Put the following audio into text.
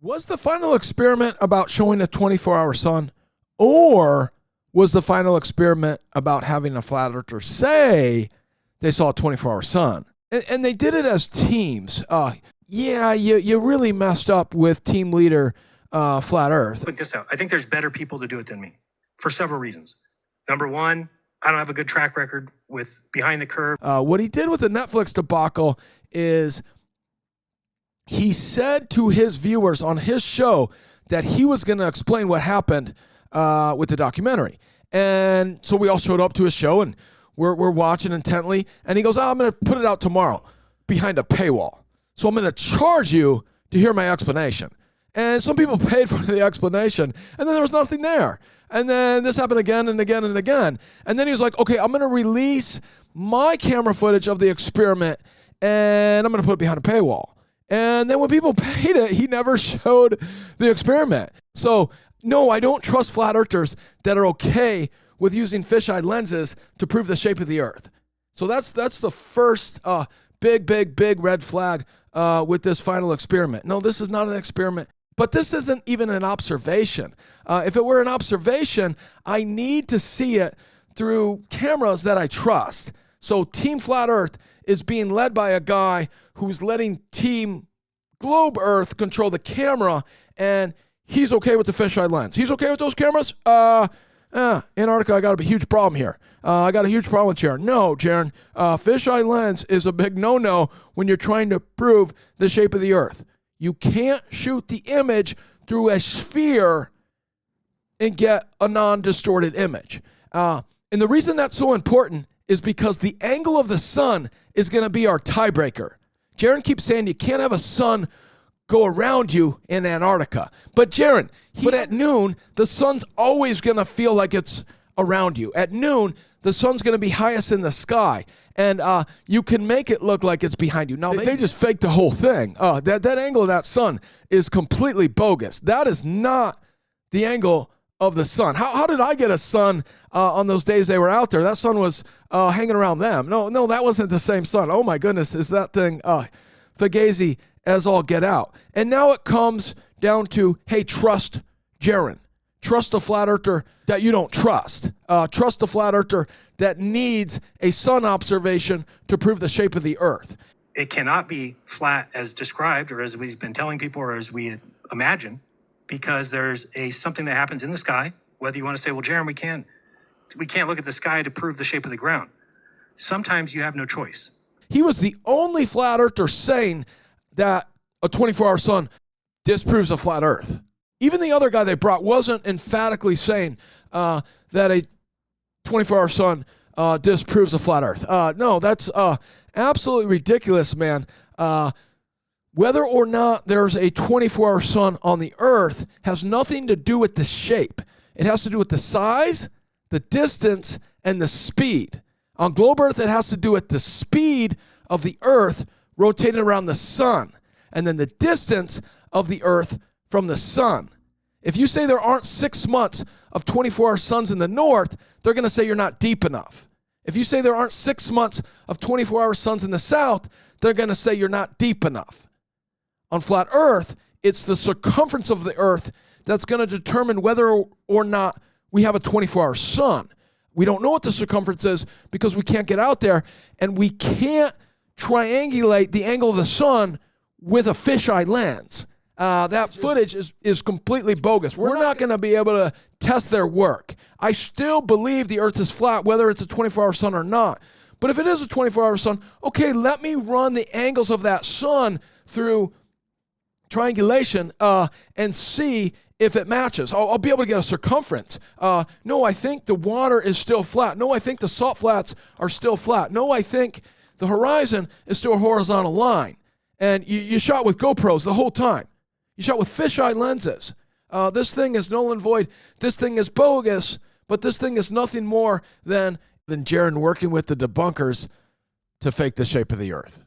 Was the final experiment about showing a 24-hour sun, or was the final experiment about having a flat earther say they saw a 24-hour sun? And they did it as teams. Yeah, you really messed up with team leader Flat Earth. Put this out. I think there's better people to do it than me for several reasons. Number one, I don't have a good track record with behind the curve. What he did with the Netflix debacle is he said to his viewers on his show that he was going to explain what happened with the documentary. And so we all showed up to his show, and we're watching intently. And he goes, I'm going to put it out tomorrow behind a paywall. So I'm going to charge you to hear my explanation. And some people paid for the explanation, and then there was nothing there. And then this happened again and again and again. And then he was like, okay, I'm going to release my camera footage of the experiment, and I'm going to put it behind a paywall. And then when people paid it, he never showed the experiment. So, no, I don't trust flat earthers that are okay with using fisheye lenses to prove the shape of the earth. So that's the first big red flag with this final experiment. No, this is not an experiment. But this isn't even an observation. If it were an observation, I need to see it through cameras that I trust. So Team Flat Earth is being led by a guy who's letting Team Globe Earth control the camera, and he's okay with the fisheye lens. He's okay with those cameras? Antarctica, I got a huge problem here. I got a huge problem with Jeran. No, Jeran, fisheye lens is a big no-no when you're trying to prove the shape of the earth. You can't shoot the image through a sphere and get a non-distorted image. And the reason that's so important is because the angle of the sun is going to be our tiebreaker. Jeran keeps saying you can't have a sun go around you in Antarctica. But Jeran, but at noon, the sun's always going to feel like it's around you. At noon, the sun's going to be highest in the sky. And you can make it look like it's behind you. Now, they just faked the whole thing. That angle of that sun is completely bogus. That is not the angle of the sun. How did I get a sun on those days they were out there? That sun was hanging around them. No, that wasn't the same sun. Oh, my goodness, is that thing fugazi as all get out. And now it comes down to, hey, trust Jeran. Trust a flat earther that you don't trust. Trust a flat earther that needs a sun observation to prove the shape of the earth. It cannot be flat as described, or as we've been telling people, or as we imagine, because there's something that happens in the sky. Whether you want to say, well, Jeran, we can't look at the sky to prove the shape of the ground. Sometimes you have no choice. He was the only flat earther saying that a 24-hour sun disproves a flat earth. Even the other guy they brought wasn't emphatically saying that a 24-hour sun disproves a flat earth. No, that's absolutely ridiculous, man. Whether or not there's a 24-hour sun on the earth has nothing to do with the shape. It has to do with the size, the distance, and the speed. On globe Earth, it has to do with the speed of the earth rotating around the sun, and then the distance of the earth from the sun. If you say there aren't 6 months of 24-hour suns in the north, they're going to say you're not deep enough. If you say there aren't 6 months of 24-hour suns in the south, they're going to say you're not deep enough. On flat earth, it's the circumference of the earth that's going to determine whether or not we have a 24-hour sun. We don't know what the circumference is because we can't get out there, and we can't triangulate the angle of the sun with a fisheye lens. That footage is completely bogus. We're not going to be able to test their work. I still believe the earth is flat, whether it's a 24-hour sun or not. But if it is a 24-hour sun, okay, let me run the angles of that sun through triangulation and see if it matches. I'll be able to get a circumference. No, I think the water is still flat. No, I think the salt flats are still flat. No, I think the horizon is still a horizontal line. And you shot with GoPros the whole time. You shot with fisheye lenses. This thing is null and void. This thing is bogus, but this thing is nothing more than Jeran working with the debunkers to fake the shape of the earth.